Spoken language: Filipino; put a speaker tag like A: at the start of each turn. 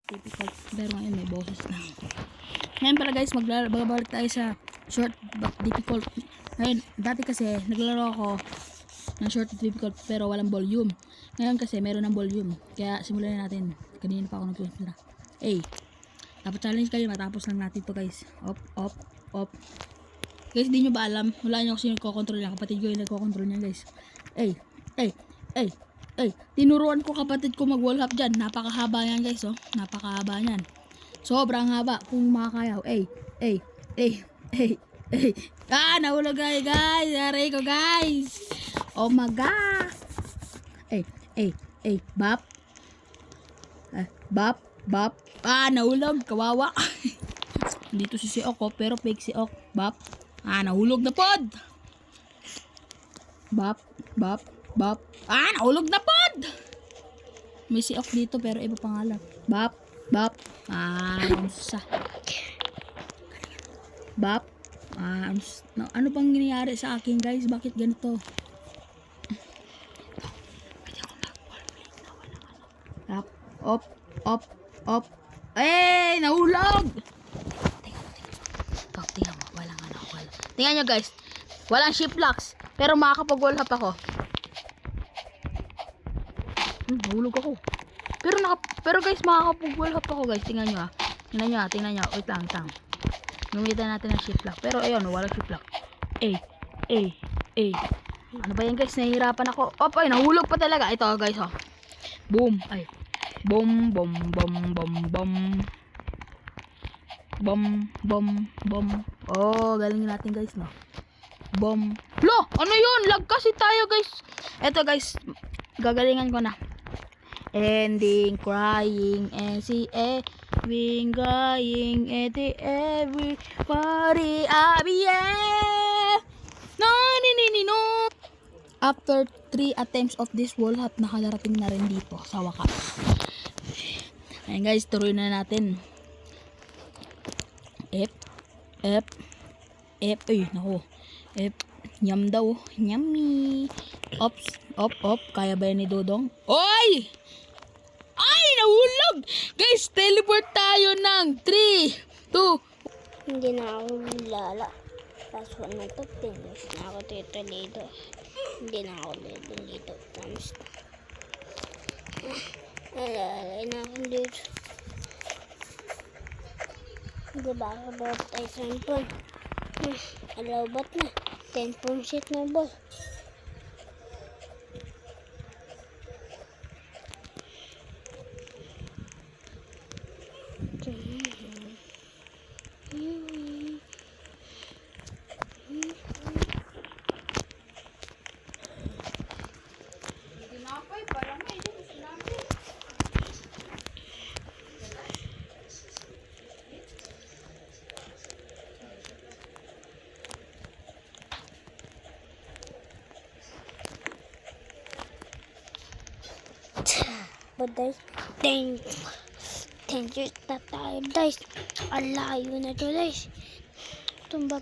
A: Typical. Pero ngayon may boses na. Ngayon pala guys, magbabalik tayo sa short but difficult. Ngayon, dati kasi naglalaro ako ng short but difficult pero walang volume. Ngayon kasi meron ng volume. Kaya simulan na natin. Kanina pa ako nagpunta. Dapat challenge kayo, matapos lang natin to guys. Op. Guys, di nyo ba alam? Wala nyo kasi nagkocontrol yan. Kapatid ko yung nagkocontrol niyan guys. Tinuruan ko kapatid ko mag-wall hop dyan. Napakahaba yan guys, oh. Napakahaba yan. Sobrang haba. Kung makakayaw. Nahulog guys. Aray ko guys. Oh my god. Bap. Nahulog. Kawawa. Dito si Ok, oh, pero fake si Ok. Bap. Nahulog na pod. Bap. Nahulog na pod. May si Ok dito pero iba pangalan. Bap. Bap. Ano bang nangyayari sa akin guys? Bakit ganito? Bap. Op. Nahulog. Tingnan mo, walang ano. Tingnan nyo guys. Walang shift locks. Pero makakapag-wall hop ako. Nahulog ako. Pero guys, makakapag-wall hop ako guys. Tingnan nyo. Wait lang. Gumitan natin ng shift lock. Pero ayun, walang shift lock. Ano ba yan guys? Nahihirapan ako. Nahulog pa talaga. Ito guys, oh. Boom. Bom. Oh, galing natin guys, no. Bom. Lo, ano yun? Lag kasi tayo guys. Eto guys, gagalingan ko na. Ending crying and see everything crying at everybody no. After 3 attempts of this wall hop, nakadarating na rin dito sa wakas. Ayan guys, tuloy na natin. F. Nyam daw. Nyami. Ops. Op. Kaya ba yan ni Dodong? Oy! Nahulog! Guys, teleport tayo ng 3, 2.
B: Hindi na ako lala. Kaso na to, finish na ako dito. Hindi na ako dito. Promise na. Nalalay na ako dito. Diba ako dapat ay sampon. Alabat na. 10 punsit na ball. But guys, 10 years na tayo guys. Alayo na to guys. Tumba.